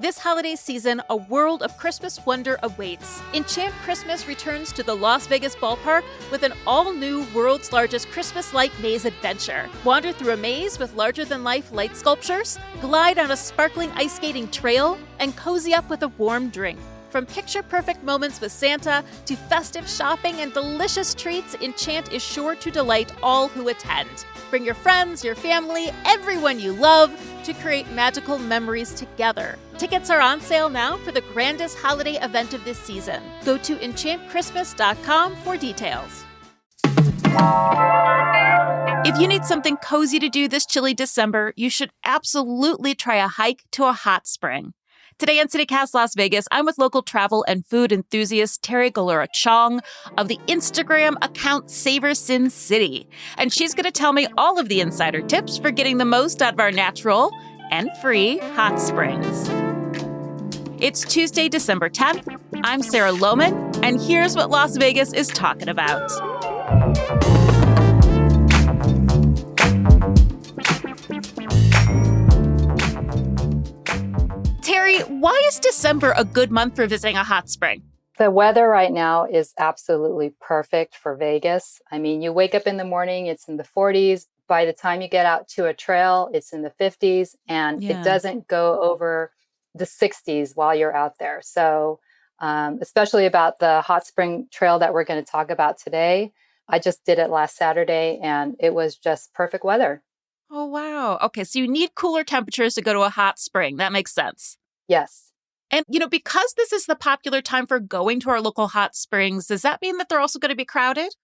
This holiday season, a world of Christmas wonder awaits. Enchant Christmas returns to the Las Vegas ballpark with an all-new world's largest Christmas-like maze adventure. Wander through a maze with larger-than-life light sculptures, glide on a sparkling ice skating trail, and cozy up with a warm drink. From picture-perfect moments with Santa to festive shopping and delicious treats, Enchant is sure to delight all who attend. Bring your friends, your family, everyone you love to create magical memories together. Tickets are on sale now for the grandest holiday event of this season. Go to enchantchristmas.com for details. If you need something cozy to do this chilly December, you should absolutely try a hike to a hot spring. Today on CityCast Las Vegas, I'm with local travel and food enthusiast Terry Galura Chong of the Instagram account Savor Sin City. And she's going to tell me all of the insider tips for getting the most out of our natural and free hot springs. It's Tuesday, December 10th. I'm Sarah Lohman, and here's what Las Vegas is talking about. Terry, why is December a good month for visiting a hot spring? The weather right now is absolutely perfect for Vegas. I mean, you wake up in the morning, it's in the 40s. By the time you get out to a trail, it's in the 50s, and it doesn't go over the 60s while you're out there. So, especially about the hot spring trail that we're going to talk about today. I just did it last Saturday, and it was just perfect weather. Oh, wow. Okay, so you need cooler temperatures to go to a hot spring. That makes sense. Yes. And, because this is the popular time for going to our local hot springs, does that mean that they're also going to be crowded?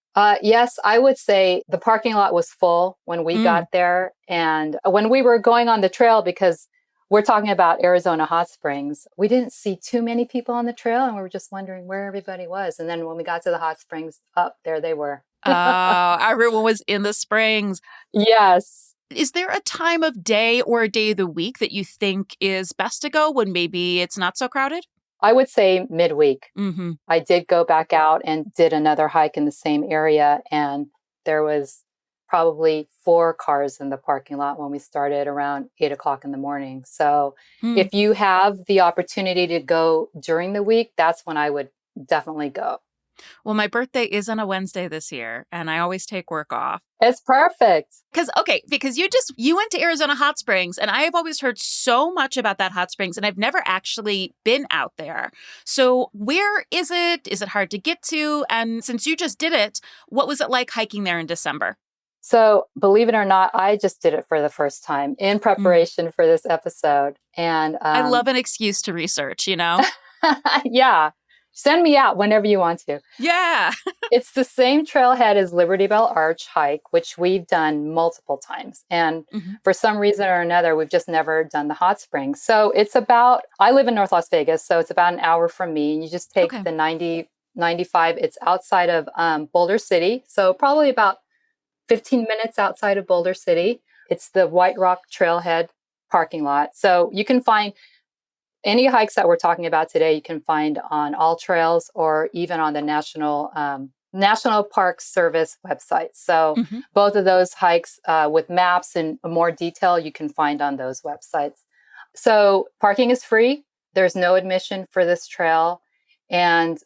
Yes, I would say the parking lot was full when we got there. And when we were going on the trail, because we're talking about Arizona hot springs, we didn't see too many people on the trail, and we were just wondering where everybody was. And then when we got to the hot springs, there they were. Everyone was in the springs. Yes. Is there a time of day or a day of the week that you think is best to go when maybe it's not so crowded? I would say midweek. Mm-hmm. I did go back out and did another hike in the same area, and there was probably 4 cars in the parking lot when we started around 8 o'clock in the morning. So if you have the opportunity to go during the week, that's when I would definitely go. Well, my birthday is on a Wednesday this year, and I always take work off. It's perfect. Because you went to Arizona Hot Springs, and I have always heard so much about that hot springs, and I've never actually been out there. So where is it? Is it hard to get to? And since you just did it, what was it like hiking there in December? So believe it or not, I just did it for the first time in preparation for this episode. And I love an excuse to research, Yeah. Send me out whenever you want to. Yeah. It's the same trailhead as Liberty Bell Arch hike, which we've done multiple times. And for some reason or another, we've just never done the hot springs. So I live in North Las Vegas, so it's about an hour from me. And you just take the 95. It's outside of Boulder City. So probably about 15 minutes outside of Boulder City. It's the White Rock Trailhead parking lot. So you can find any hikes that we're talking about today, you can find on All Trails or even on the National Park Service website. So both of those hikes with maps and more detail, you can find on those websites. So parking is free. There's no admission for this trail. And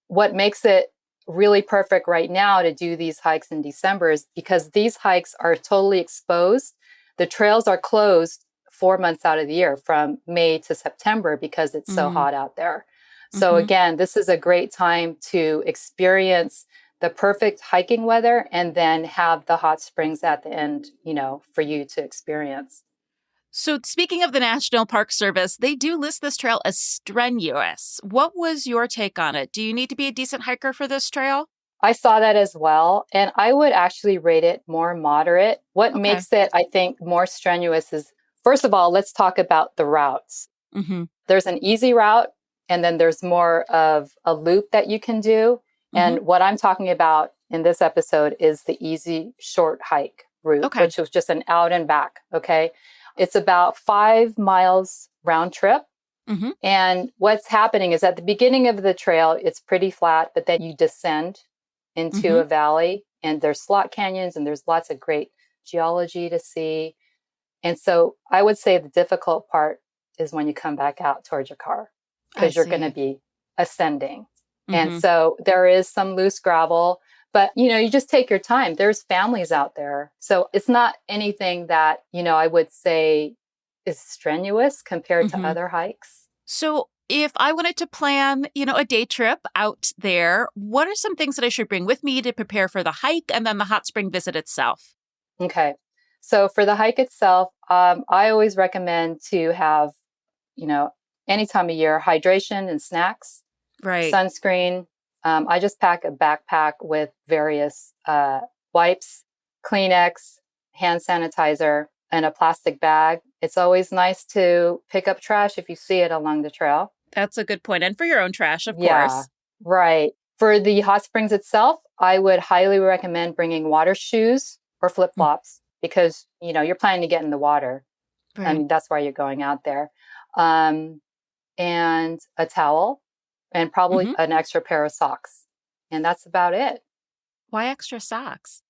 what makes it really perfect right now to do these hikes in December is because these hikes are totally exposed. The trails are closed 4 months out of the year from May to September because it's so hot out there. So again, this is a great time to experience the perfect hiking weather and then have the hot springs at the end, for you to experience. So speaking of the National Park Service, they do list this trail as strenuous. What was your take on it? Do you need to be a decent hiker for this trail? I saw that as well. And I would actually rate it more moderate. What makes it, I think, more strenuous is, first of all, let's talk about the routes. There's an easy route, and then there's more of a loop that you can do. And what I'm talking about in this episode is the easy short hike route, which was just an out and back. Okay. It's about 5 miles round trip. And what's happening is at the beginning of the trail, it's pretty flat, but then you descend into a valley, and there's slot canyons, and there's lots of great geology to see. And so I would say the difficult part is when you come back out towards your car I because you're going to see. be ascending. And Hmm. so there is some loose gravel, but you just take your time. There's families out there. So it's not anything that, I would say is strenuous compared to Hmm. other hikes. So if I wanted to plan, a day trip out there, what are some things that I should bring with me to prepare for the hike and then the hot spring visit itself? Okay. So for the hike itself, I always recommend to have, you know, any time of year, hydration and snacks, Right. sunscreen. I just pack a backpack with various wipes, Kleenex, hand sanitizer, and a plastic bag. It's always nice to pick up trash if you see it along the trail. That's a good point. And for your own trash, of Yeah, course. right. For the hot springs itself, I would highly recommend bringing water shoes or flip Mm. flops because, you're planning to get in the water. I Right. mean, that's why you're going out there. Um, and a towel and probably Hmm. an extra pair of socks. And that's about it. Why extra socks?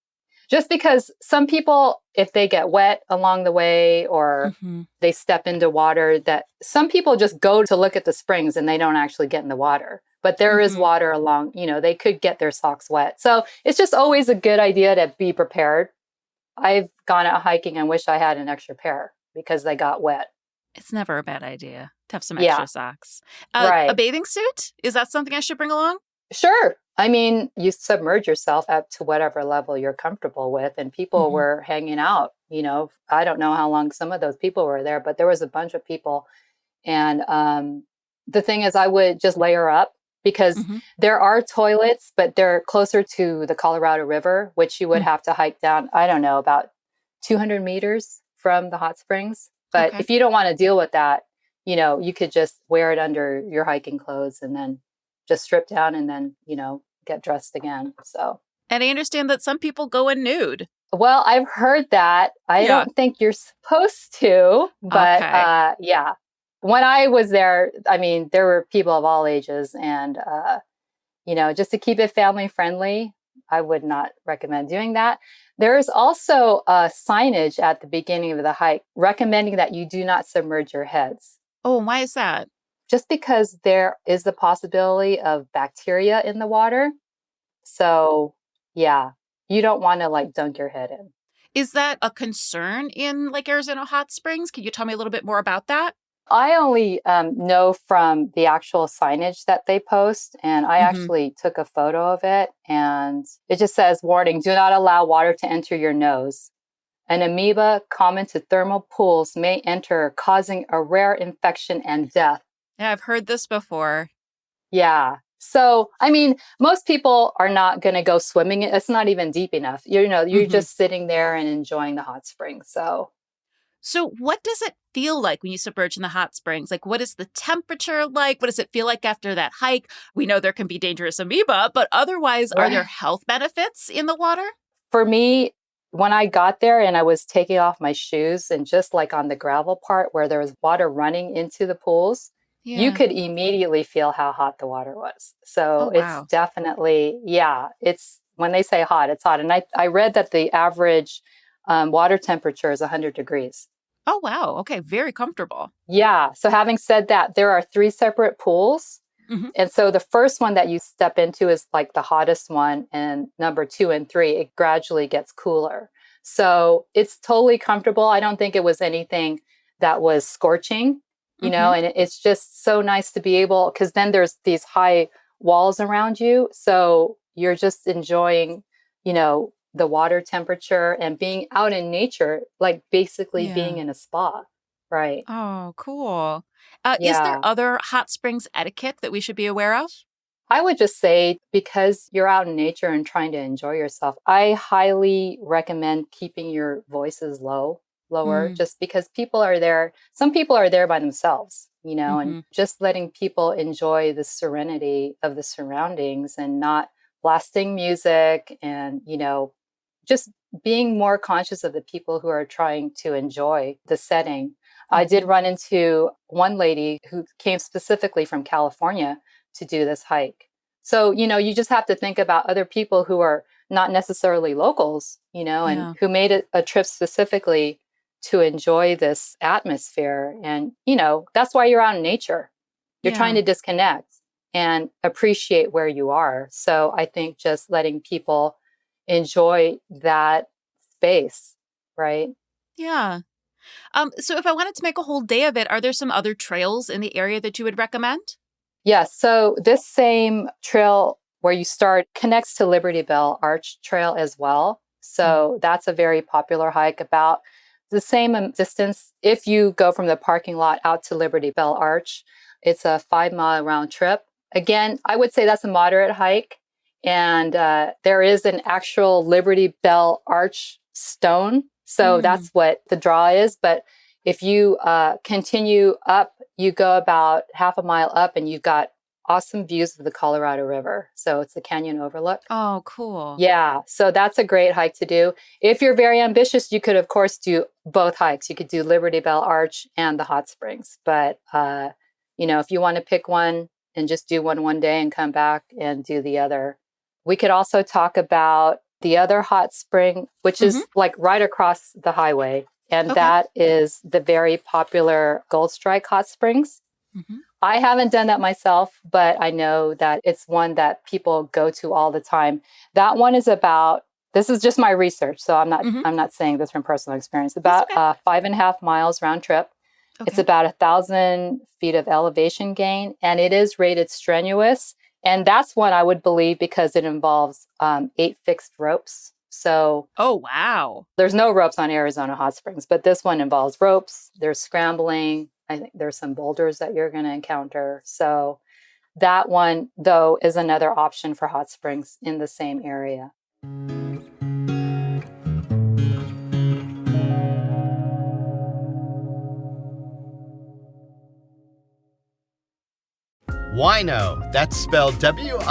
Just because some people, if they get wet along the way or Hmm. they step into water, that some people just go to look at the springs and they don't actually get in the water. But there is Hmm. water along, they could get their socks wet. So it's just always a good idea to be prepared. I've gone out hiking and wish I had an extra pair because they got wet. It's never a bad idea to have some Yeah, extra socks. A right. bathing suit? Is that something I should bring along? Sure. I mean, you submerge yourself up to whatever level you're comfortable with. And people Hmm. were hanging out, I don't know how long some of those people were there, but there was a bunch of people. And the thing is, I would just layer up because Hmm. there are toilets, but they're closer to the Colorado River, which you would Mm. have to hike down, I don't know, about 200 meters from the hot springs. But Okay. if you don't want to deal with that, you could just wear it under your hiking clothes and then just strip down and then, get dressed again. So, And I understand that some people go in nude. well, I've heard that. I Yeah. don't think you're supposed to, but Okay. yeah. When I was there, I mean, there were people of all ages, and just to keep it family friendly, I would not recommend doing that. There is also signage at the beginning of the hike recommending that you do not submerge your heads, Oh, why is that? just because there is the possibility of bacteria in the water. So, yeah, you don't want to like dunk your head in. Is that a concern in like Arizona hot springs? Can you tell me a little bit more about that? I only know from the actual signage that they post, and I Hmm. actually took a photo of it, and it just says, warning, do not allow water to enter your nose. An amoeba common to thermal pools may enter, causing a rare infection and death. Yeah, I've heard this before. Yeah. So, I mean, most people are not going to go swimming. It's not even deep enough. You're Hmm. just sitting there and enjoying the hot spring. So, So, what does it feel like when you submerge in the hot springs? Like, what is the temperature like? What does it feel like after that hike? We know there can be dangerous amoeba, but otherwise, are there right. health benefits in the water? For me, when I got there and I was taking off my shoes and just like on the gravel part where there was water running into the pools, you Yeah. could immediately feel how hot the water was. Oh, So it's wow. definitely, yeah, it's when they say hot, it's hot. And I read that the average water temperature is 100 degrees. Oh, wow. Okay. Very comfortable. Yeah. So having said that, there are three separate pools. Hmm. And so the first one that you step into is like the hottest one, and number two and three, it gradually gets cooler. So it's totally comfortable. I don't think it was anything that was scorching, Hmm. and it's just so nice to be able, because then there's these high walls around you. So you're just enjoying, the water temperature and being out in nature, like basically being Yeah. in a spa. Right. Oh, cool. Is there Yeah. other hot springs etiquette that we should be aware of? I would just say because you're out in nature and trying to enjoy yourself, I highly recommend keeping your voices lower, Mm. just because people are there. Some people are there by themselves, and Hmm. just letting people enjoy the serenity of the surroundings and not blasting music and, just being more conscious of the people who are trying to enjoy the setting. I did Hmm. run into one lady who came specifically from California to do this hike. So, you just have to think about other people who are not necessarily locals, and Yeah. who made it a trip specifically to enjoy this atmosphere. And, that's why you're out in nature. You're trying to disconnect and appreciate where you are. So I think just letting people enjoy that space, right? Yeah. So if I wanted to make a whole day of it, are there some other trails in the area that you would recommend? Yes. So this same trail where you start connects to Liberty Bell Arch Trail as well. So that's a very popular hike, about the same distance. If you go from the parking lot out to Liberty Bell Arch, it's a 5-mile round trip. Again, I would say that's a moderate hike. And there is an actual Liberty Bell Arch stone. So that's what the draw is. But if you continue up, you go about half a mile up and you've got awesome views of the Colorado River. So it's a canyon overlook. Oh, cool. Yeah. So that's a great hike to do. If you're very ambitious, you could, of course, do both hikes. You could do Liberty Bell Arch and the hot springs. But, if you want to pick one and just do one day and come back and do the other. We could also talk about the other hot spring, which is like right across the highway. And that is the very popular Gold Strike Hot Springs. I haven't done that myself, but I know that it's one that people go to all the time. That one is about, this is just my research, so I'm not saying this from personal experience, about 5.5 miles round trip. It's about 1,000 feet of elevation gain, and it is rated strenuous. And that's one I would believe because it involves 8 fixed ropes. So, oh, wow. There's no ropes on Arizona Hot Springs, but this one involves ropes. There's scrambling. I think there's some boulders that you're going to encounter. So that one, though, is another option for hot springs in the same area. Wineaux, that's spelled W-I-N-E-A-U-X,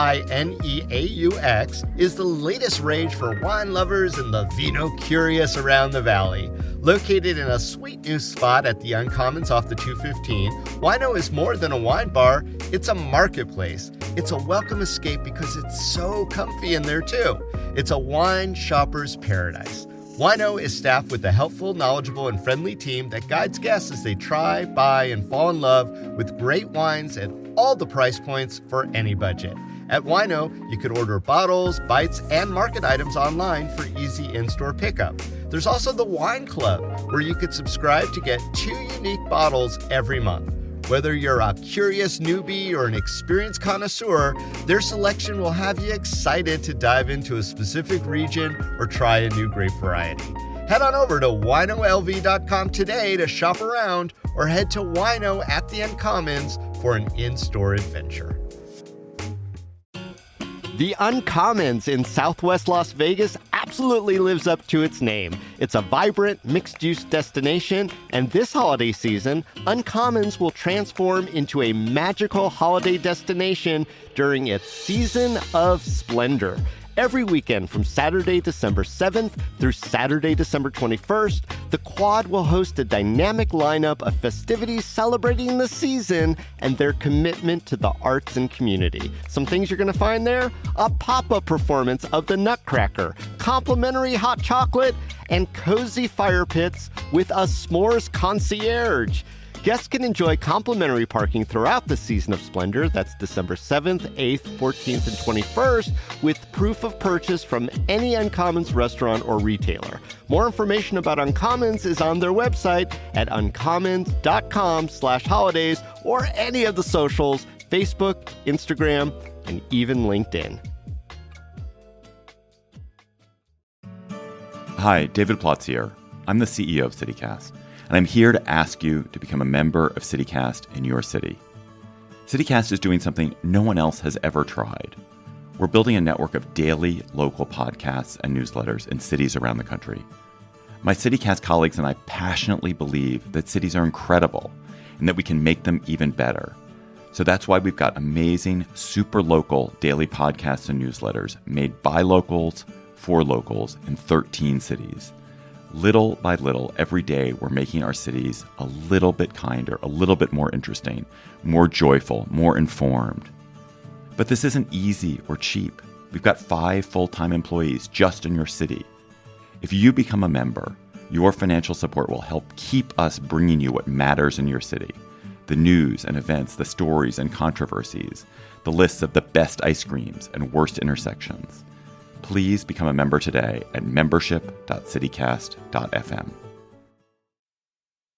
is the latest rage for wine lovers and the vino curious around the valley. Located in a sweet new spot at the Uncommons off the 215, Wineaux is more than a wine bar, it's a marketplace. It's a welcome escape because it's so comfy in there too. It's a wine shopper's paradise. Wineaux is staffed with a helpful, knowledgeable, and friendly team that guides guests as they try, buy, and fall in love with great wines at all the price points for any budget. At Wineaux, you could order bottles, bites, and market items online for easy in-store pickup. There's also the Wine Club, where you could subscribe to get 2 unique bottles every month. Whether you're a curious newbie or an experienced connoisseur, their selection will have you excited to dive into a specific region or try a new grape variety. Head on over to wineaulv.com today to shop around, or head to Wineaux at the Uncommons for an in-store adventure. The Uncommons in Southwest Las Vegas absolutely lives up to its name. It's a vibrant, mixed-use destination, and this holiday season, Uncommons will transform into a magical holiday destination during its Season of Splendor. Every weekend from Saturday, December 7th through Saturday, December 21st, the Quad will host a dynamic lineup of festivities celebrating the season and their commitment to the arts and community. Some things you're going to find there: a pop-up performance of the Nutcracker, complimentary hot chocolate, and cozy fire pits with a s'mores concierge. Guests can enjoy complimentary parking throughout the Season of Splendor, that's December 7th, 8th, 14th, and 21st, with proof of purchase from any Uncommons restaurant or retailer. More information about Uncommons is on their website at uncommons.com/holidays, or any of the socials, Facebook, Instagram, and even LinkedIn. Hi, David Plotz here. I'm the CEO of CityCast. And I'm here to ask you to become a member of CityCast in your city. CityCast is doing something no one else has ever tried. We're building a network of daily local podcasts and newsletters in cities around the country. My CityCast colleagues and I passionately believe that cities are incredible and that we can make them even better. So that's why we've got amazing, super local daily podcasts and newsletters made by locals, for locals in 13 cities. Little by little, every day, we're making our cities a little bit kinder, a little bit more interesting, more joyful, more informed. But this isn't easy or cheap. We've got 5 full-time employees just in your city. If you become a member, Your financial support will help keep us bringing you what matters in your city. The news and events, the stories and controversies, the lists of the best ice creams and worst intersections. Please become a member today at membership.citycast.fm.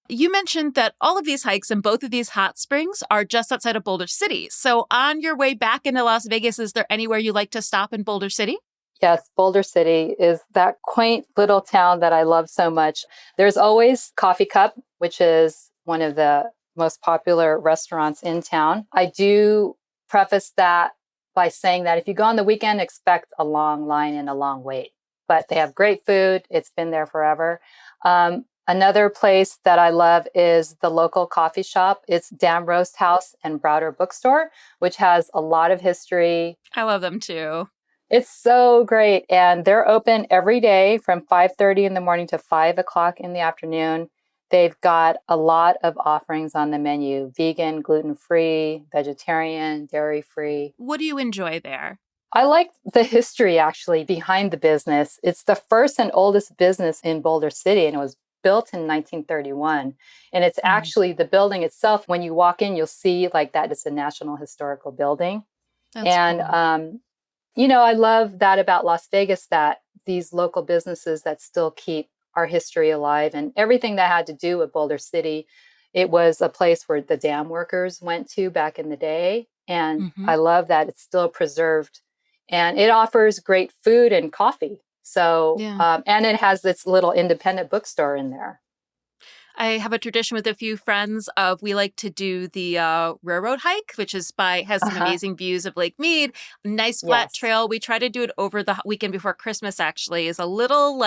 You mentioned that all of these hikes and both of these hot springs are just outside of Boulder City. So on your way back into Las Vegas, is there anywhere you like to stop in Boulder City? Yes, Boulder City is that quaint little town that I love so much. There's always Coffee Cup, which is one of the most popular restaurants in town. I do preface that by saying that if you go on the weekend, expect a long line and a long wait. But they have great food. It's been there forever. Another place that I love is the local coffee shop. It's Dam Roast House and Browder Bookstore, which has a lot of history. I love them too. It's so great. And they're open every day from 5:30 in the morning to 5 o'clock in the afternoon. They've got a lot of offerings on the menu: vegan, gluten-free, vegetarian, dairy-free. What do you enjoy there? I like the history actually behind the business. It's the first and oldest business in Boulder City, and it was built in 1931. And it's actually the building itself. When you walk in, you'll see like that it's a National Historical Building. That's And cool. I love that about Las Vegas, that these local businesses that still keep our history alive, and everything that had to do with Boulder City. It was a place where the dam workers went to back in the day. And I love that it's still preserved, and it offers great food and coffee. So, and it has its little independent bookstore in there. I have a tradition with a few friends of we like to do the railroad hike, which is has some amazing views of Lake Mead, nice flat trail. We try to do it over the weekend before Christmas, actually, is a little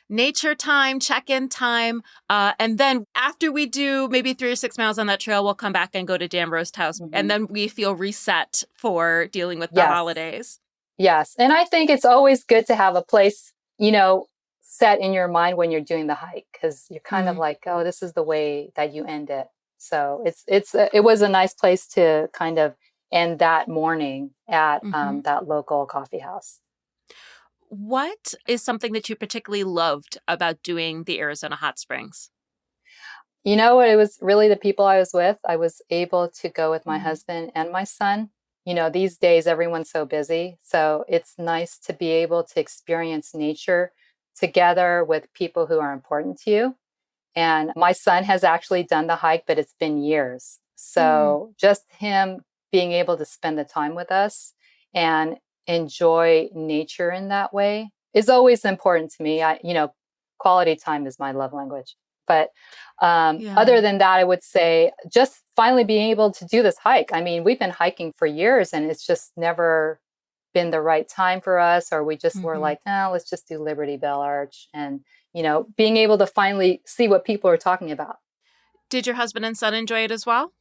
nature time, check-in time. And then after we do maybe 3 or 6 miles on that trail, we'll come back and go to Dam Roast House. And then we feel reset for dealing with the holidays. Yes. And I think it's always good to have a place, set in your mind when you're doing the hike, because you're kind of like, oh, this is the way that you end it. So it was a nice place to kind of end that morning at that local coffee house. What is something that you particularly loved about doing the Arizona Hot Springs? You know what? It was really the people I was with. I was able to go with my husband and my son. These days, everyone's so busy. So it's nice to be able to experience nature together with people who are important to you. And my son has actually done the hike, but it's been years. So just him being able to spend the time with us and enjoy nature in that way is always important to me. Quality time is my love language. But other than that, I would say just finally being able to do this hike. I mean, we've been hiking for years, and it's just never been the right time for us, or we just were like, no, let's just do Liberty Bell Arch, and being able to finally see what people are talking about. Did your husband and son enjoy it as well?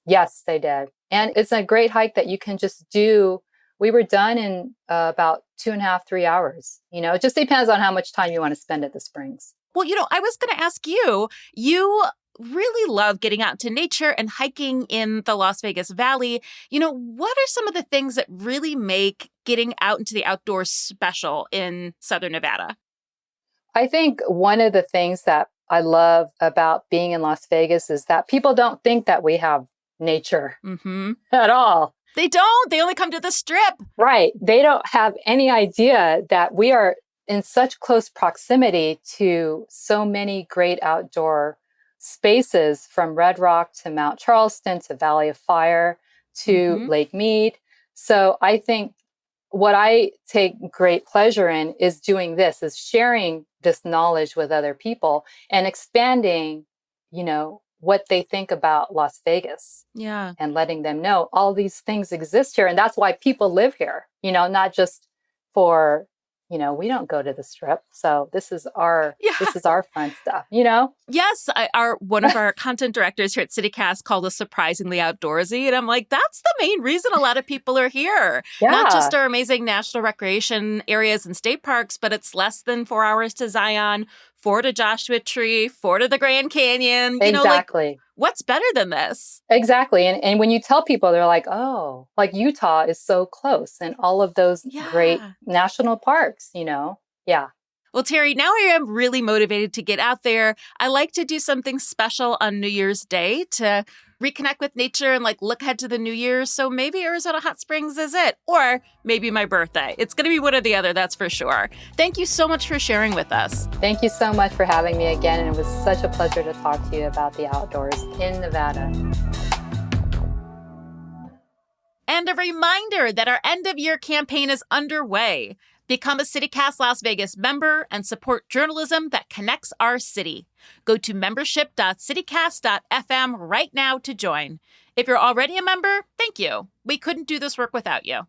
Yes, they did. And it's a great hike that you can just do. We were done in about 2.5, 3 hours. It just depends on how much time you want to spend at the springs. Well, I was going to ask you really love getting out into nature and hiking in the Las Vegas Valley. What are some of the things that really make getting out into the outdoors special in Southern Nevada? I think one of the things that I love about being in Las Vegas is that people don't think that we have nature at all. They don't. They only come to the Strip. Right. They don't have any idea that we are in such close proximity to so many great outdoor spaces, from Red Rock to Mount Charleston to Valley of Fire to Lake Mead. So I think what I take great pleasure in is doing this, is sharing this knowledge with other people and expanding, what they think about Las Vegas. Yeah. And letting them know all these things exist here. And that's why people live here, not just for, we don't go to the Strip. So this is our fun stuff, Yes. One of our content directors here at CityCast called us surprisingly outdoorsy. And I'm like, that's the main reason a lot of people are here. Yeah. Not just our amazing national recreation areas and state parks, but it's less than 4 hours to Zion, 4 to Joshua Tree, 4 to the Grand Canyon. Exactly. What's better than this? Exactly. And when you tell people, they're like, oh, like Utah is so close, and all of those great national parks, Yeah. Well, Terry, now I am really motivated to get out there. I like to do something special on New Year's Day to reconnect with nature and look ahead to the new year. So maybe Arizona Hot Springs is it, or maybe my birthday. It's going to be one or the other, that's for sure. Thank you so much for sharing with us. Thank you so much for having me again. And it was such a pleasure to talk to you about the outdoors in Nevada. And a reminder that our end of year campaign is underway. Become a CityCast Las Vegas member and support journalism that connects our city. Go to membership.citycast.fm right now to join. If you're already a member, thank you. We couldn't do this work without you.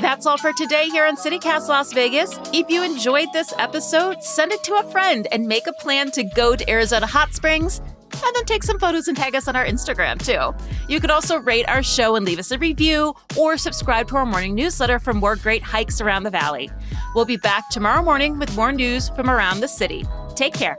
That's all for today here on CityCast Las Vegas. If you enjoyed this episode, send it to a friend and make a plan to go to Arizona Hot Springs. And then take some photos and tag us on our Instagram, too. You could also rate our show and leave us a review or subscribe to our morning newsletter for more great hikes around the valley. We'll be back tomorrow morning with more news from around the city. Take care.